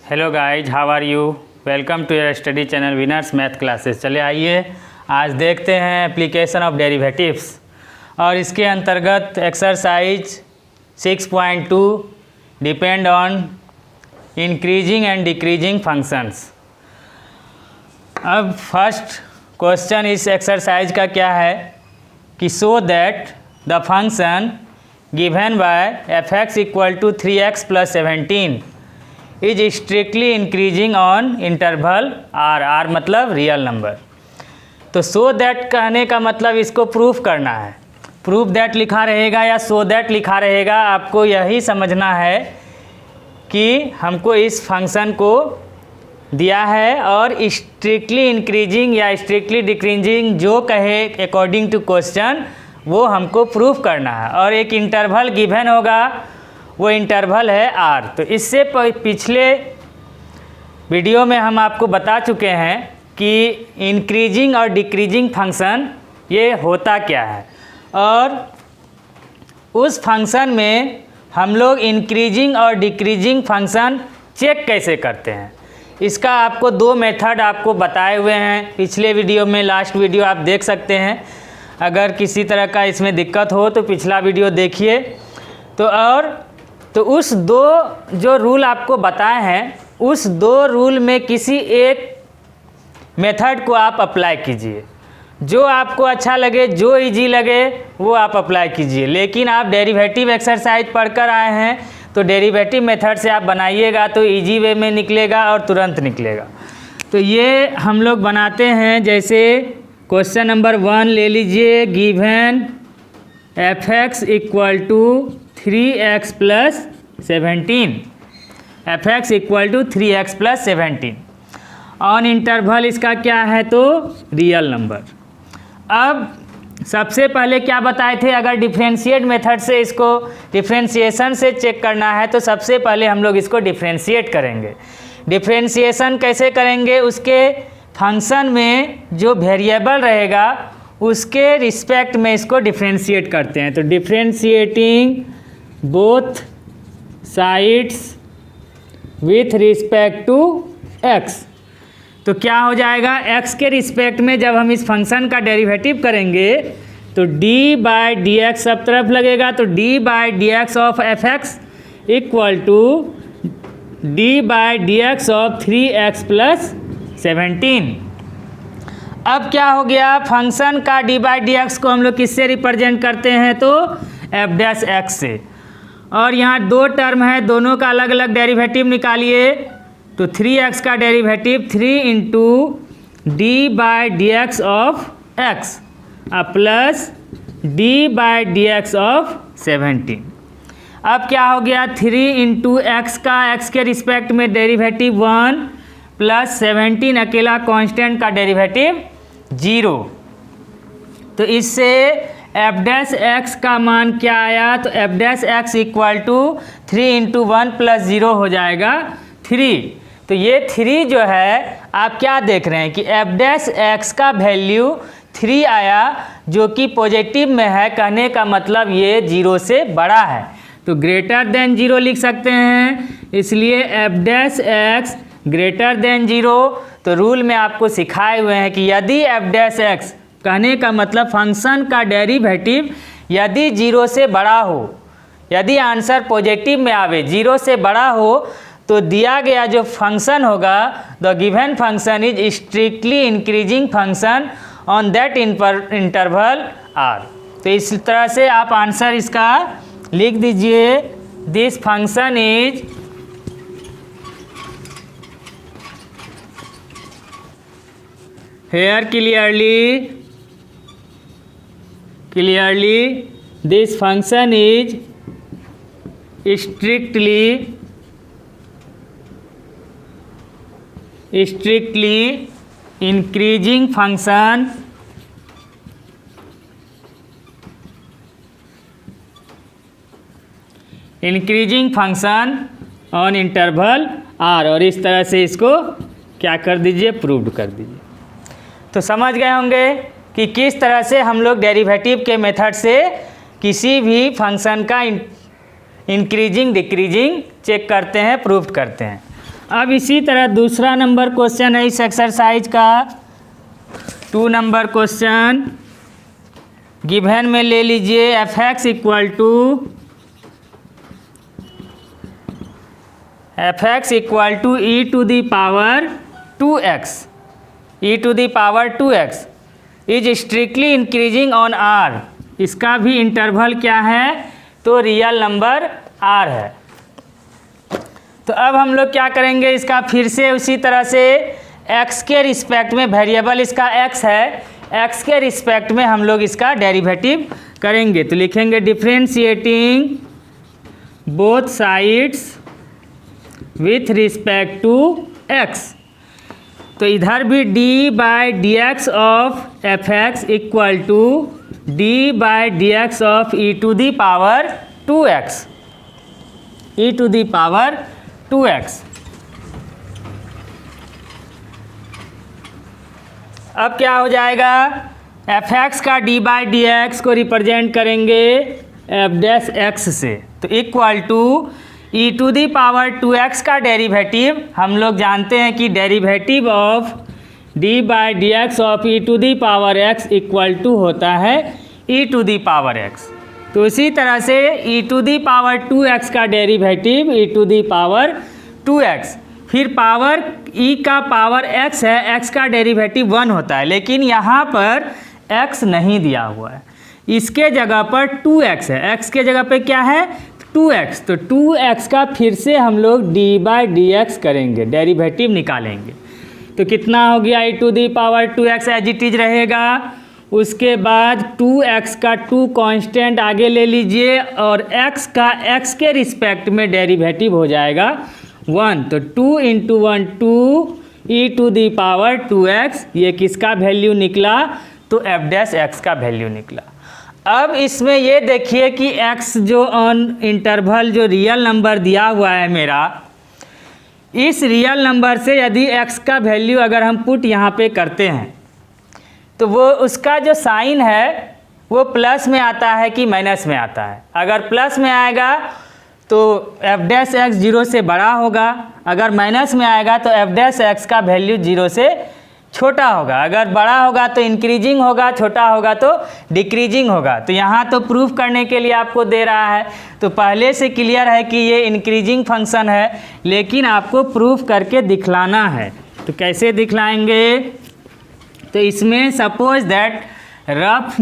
Hello guys, how are you. Welcome to your study channel winners math classes. चलिए आइए आज देखते हैं एप्लीकेशन ऑफ डेरिवेटिव्स और इसके अंतर्गत exercise 6.2 depend on increasing and decreasing functions. अब फर्स्ट क्वेश्चन इस एक्सरसाइज का क्या है कि so that the function given by f(x) = 3x + 17 is strictly increasing on interval r मतलब रियल नंबर। तो सो दैट कहने का मतलब इसको प्रूफ करना है। प्रूफ दैट लिखा रहेगा या सो दैट लिखा रहेगा, आपको यही समझना है कि हमको इस फंक्शन को दिया है और स्ट्रिक्टली इंक्रीजिंग या स्ट्रिक्टली डिक्रीजिंग जो कहे अकॉर्डिंग टू क्वेश्चन वो हमको प्रूफ करना है। और एक इंटरवल गिवन होगा, वो इंटरवल है r। तो इससे पिछले वीडियो में हम आपको बता चुके हैं कि इंक्रीजिंग और डिक्रीजिंग फंक्शन ये होता क्या है, और उस फंक्शन में हम लोग इंक्रीजिंग और डिक्रीजिंग फंक्शन चेक कैसे करते हैं। इसका आपको दो मेथड आपको बताए हुए हैं पिछले वीडियो में। लास्ट वीडियो आप देख सकते हैं। अगर किसी तरह का इसमें दिक्कत हो तो पिछला वीडियो देखिए। तो उस दो जो रूल आपको बताए हैं, उस दो रूल में किसी एक मेथड को आप अप्लाई कीजिए। जो आपको अच्छा लगे, जो इजी लगे वो आप अप्लाई कीजिए। लेकिन आप डेरिवेटिव एक्सरसाइज पढ़कर आए हैं तो डेरिवेटिव मेथड से आप बनाइएगा तो इजी वे में निकलेगा और तुरंत निकलेगा। तो ये हम लोग बनाते हैं। जैसे क्वेश्चन नंबर 1 ले लीजिए। Given f(x) = 3x + 17। f(x) = 3x + 17 on interval इसका क्या है तो रियल नंबर। अब सबसे पहले क्या बताए थे, अगर डिफरेंशिएट मेथड से इसको डिफरेंशिएशन से चेक करना है तो सबसे पहले हम लोग इसको डिफरेंशिएट करेंगे। डिफरेंशिएशन कैसे करेंगे, उसके फंक्शन में जो वेरिएबल रहेगा उसके रिस्पेक्ट में इसको डिफरेंशिएट करते हैं। तो differentiating both sides with respect to x, तो क्या हो जाएगा, x के रिस्पेक्ट में जब हम इस फंक्शन का डेरिवेटिव करेंगे तो d/dx सब तरफ लगेगा। तो d/dx of f(x) = d/dx of 3x + 17। अब क्या हो गया, फंक्शन का d/dx को हम लोग किससे रिप्रेजेंट करते हैं तो f'(x) से। और यहाँ दो टर्म है, दोनों का अलग अलग डेरिवेटिव निकालिए। तो 3x का derivative 3 × d/dx of x plus d/dx of 17। अब क्या हो गया, 3 × x का x के रिस्पेक्ट में डेरिवेटिव 1 प्लस 17 अकेला कांस्टेंट का डेरिवेटिव 0। तो इससे f'(x) का मान क्या आया तो f'(x) = 3 × 1 + 0 हो जाएगा 3। तो ये 3 जो है आप क्या देख रहे हैं कि f'(x) का वैल्यू 3 आया, जो कि पॉजिटिव में है। कहने का मतलब ये 0 से बड़ा है, तो ग्रेटर देन 0 लिख सकते हैं। इसलिए f'(x) ग्रेटर देन 0। तो रूल में आपको सिखाए हुए हैं कि यदि f'(x) कहने का मतलब फंक्शन का डेरिवेटिव यदि 0 से बड़ा हो, यदि आंसर पॉजिटिव में आवे 0 से बड़ा हो, तो दिया गया जो फंक्शन होगा the given function is strictly increasing function on that interval r। तो इस तरह से आप आंसर इसका लिख दीजिए। This function is here clearly this function is strictly increasing function on interval r। और इस तरह से इसको क्या कर दीजिए, प्रूव कर दीजिए। तो समझ गए होंगे कि किस तरह से हम लोग डेरिवेटिव के मेथड से किसी भी फंक्शन का इंक्रीजिंग डिक्रीजिंग चेक करते हैं, प्रूफ करते हैं। अब इसी तरह दूसरा नंबर क्वेश्चन है इस एक्सरसाइज का, 2 नंबर क्वेश्चन गिवन में ले लीजिए f(x) equal to e to the power 2x, e to the power 2x is strictly increasing on r। इसका भी इंटरवल क्या है, तो रियल नंबर r है। तो अब हम लोग क्या करेंगे, इसका फिर से उसी तरह से x के रिस्पेक्ट में, वेरिएबल इसका x है, x के रिस्पेक्ट में हम लोग इसका डेरिवेटिव करेंगे। तो लिखेंगे differentiating both sides with respect to x। तो इधर भी d/dx of f(x) equal to d/dx of e to the power 2x, e to the power 2x। अब क्या हो जाएगा, f(x) का d/dx को रिप्रेजेंट करेंगे f'(x) से, तो equal to e to the power 2x का डेरिवेटिव हम लोग जानते हैं कि derivative of d/dx of e to the power x equal to होता है e to the power x। तो इसी तरह से e to the power 2x का derivative e to the power 2x, फिर पावर e का पावर x है, x का डेरिवेटिव 1 होता है, लेकिन यहाँ पर x नहीं दिया हुआ है, इसके जगह पर 2x है, x के जगह पे क्या है 2x। तो 2x का फिर से हम लोग d/dx करेंगे, डेरिवेटिव निकालेंगे। तो कितना हो गया, e to the power 2x as it is रहेगा। उसके बाद 2x का 2 कांस्टेंट आगे ले लीजिए और x का x के रिस्पेक्ट में डेरिवेटिव हो जाएगा 1। तो 2 × 1 2 e to the power 2x, ये किसका वैल्यू निकला, तो f'(x) का वैल्यू निकला। अब इसमें ये देखिए कि x जो ऑन इंटरवल जो रियल नंबर दिया हुआ है मेरा, इस रियल नंबर से यदि x का वैल्यू अगर हम पुट यहाँ पे करते हैं तो वो उसका जो साइन है वो प्लस में आता है कि माइनस में आता है। अगर प्लस में आएगा तो f'(x) 0 से बड़ा होगा, अगर माइनस में आएगा तो f'(x) का वैल्यू 0 से छोटा होगा। अगर बड़ा होगा तो इंक्रीजिंग होगा, छोटा होगा तो डिक्रीजिंग होगा। तो यहाँ तो प्रूफ करने के लिए आपको दे रहा है, तो पहले से क्लियर है कि ये इंक्रीजिंग फंक्शन है, लेकिन आपको प्रूफ करके दिखलाना है। तो कैसे दिखलाएंगे, तो इसमें सपोज दैट रफ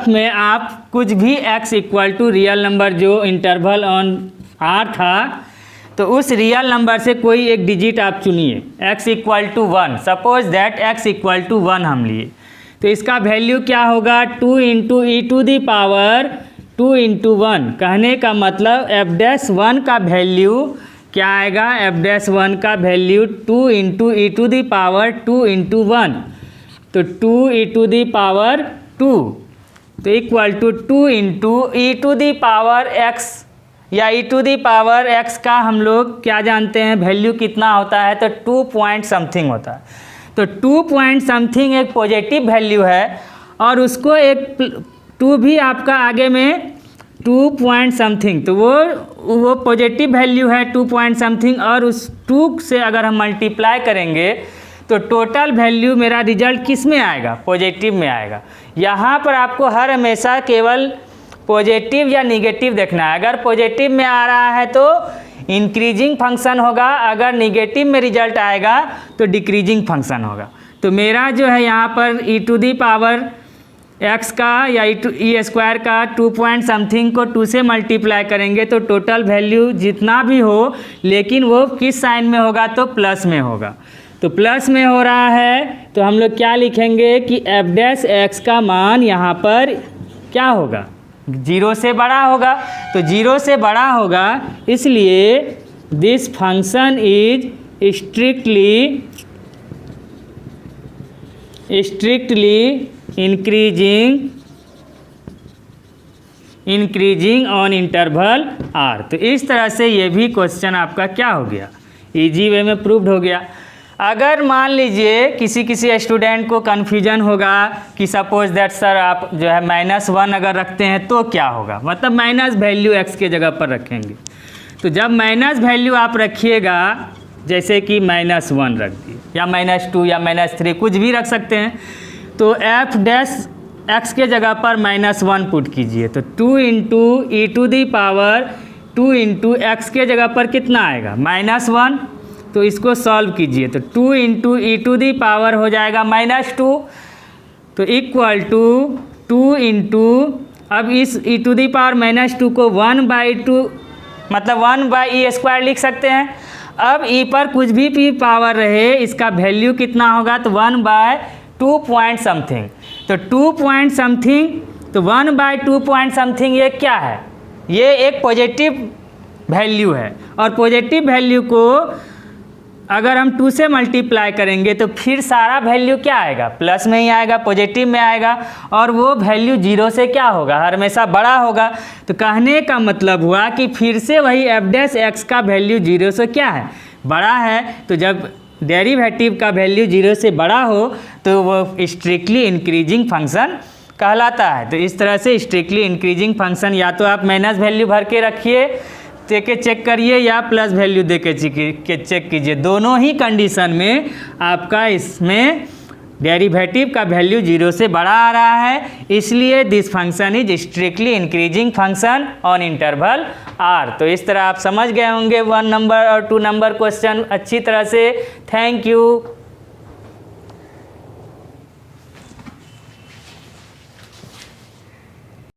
में आप कुछ भी x equal to real number जो इंटरवल ऑन r था, तो उस रियल नंबर से कोई एक डिजिट आप चुनिए, x equal to 1, suppose that x equal to 1 हम लिए, तो इसका वैल्यू क्या होगा 2 × e टू दी पावर 2 × 1। कहने का मतलब f'(1) का वैल्यू क्या आएगा, f'(1) का value 2 × e to the power 2 × 1, तो 2 e टू दी पावर 2, तो equal to 2 × e to the power x, या e to the power x का हम लोग क्या जानते हैं वैल्यू कितना होता है, तो 2 पॉइंट समथिंग होता है। तो 2 पॉइंट समथिंग एक पॉजिटिव वैल्यू है, और उसको एक 2 भी आपका आगे में 2 पॉइंट समथिंग, तो वो पॉजिटिव वैल्यू है 2 पॉइंट समथिंग, और उस 2 से अगर हम मल्टीप्लाई करेंगे तो टोटल वैल्यू मेरा रिजल्ट किस में आएगा, पॉजिटिव में आएगा। यहाँ पर आपको हर हमेशा केवल पॉजिटिव या निगेटिव देखना है। अगर पॉजिटिव में आ रहा है तो इंक्रीजिंग फंक्शन होगा, अगर निगेटिव में रिजल्ट आएगा तो डिक्रीजिंग फंक्शन होगा। तो मेरा जो है यहाँ पर e to the power x का या e स्क्वायर का 2 पॉइंट समथिंग को 2 से मल्टीप्लाई करेंगे तो टोटल वैल्यू जितना भी हो, लेकिन वो किस साइन में होगा, तो प्लस में होगा। तो प्लस में हो रहा है तो हम लोग क्या लिखेंगे कि f'(x) का मान यहाँ पर क्या होगा, 0 से बड़ा होगा। तो 0 से बड़ा होगा, इसलिए this function is strictly increasing on interval r। तो इस तरह से ये भी क्वेश्चन आपका क्या हो गया, इजी वे में प्रूव्ड हो गया। अगर मान लीजिए किसी स्टूडेंट को कन्फ्यूजन होगा कि सपोज दैट सर आप जो है -1 अगर रखते हैं तो क्या होगा, मतलब माइनस वैल्यू x के जगह पर रखेंगे, तो जब माइनस वैल्यू आप रखिएगा, जैसे कि -1 रख दिए या -2 या -3 कुछ भी रख सकते हैं, तो f डैश x के जगह पर -1 पुट कीजिए, तो 2 into E to the power 2 into X के जगह पर कितना आएगा -1, तो इसको सॉल्व कीजिए, तो 2 into E to the power हो जाएगा -2, तो इक्वल टू 2 इंटू, अब इस ई टू दी पावर -2 को 1/2 मतलब 1/e² लिख सकते हैं। अब e पर कुछ भी पावर रहे, इसका वैल्यू कितना होगा, तो 1/2 पॉइंट समथिंग, तो 2 पॉइंट समथिंग, तो 1/2 पॉइंट समथिंग ये क्या है, ये एक पॉजिटिव वैल्यू है। और पॉजिटिव वैल्यू को अगर हम 2 से मल्टीप्लाई करेंगे तो फिर सारा वैल्यू क्या आएगा, प्लस में ही आएगा, पॉजिटिव में आएगा, और वो वैल्यू 0 से क्या होगा, हमेशा बड़ा होगा। तो कहने का मतलब हुआ कि फिर से वही f डैश x का वैल्यू 0 से क्या है, बड़ा है। तो जब डेरिवेटिव का वैल्यू 0 से बड़ा हो तो वो स्ट्रिक्टली इंक्रीजिंग फंक्शन कहलाता है। तो इस तरह से स्ट्रिक्टली इंक्रीजिंग फंक्शन या तो आप माइनस वैल्यू भर के रखिए, देके चेक करिए, या प्लस वैल्यू देके चेक कीजिए, दोनों ही कंडीशन में आपका इसमें डेरिवेटिव का वैल्यू 0 से बड़ा आ रहा है, इसलिए this function is strictly increasing function on interval r। तो इस तरह आप समझ गए होंगे 1 नंबर और 2 नंबर क्वेश्चन अच्छी तरह से। Thank you.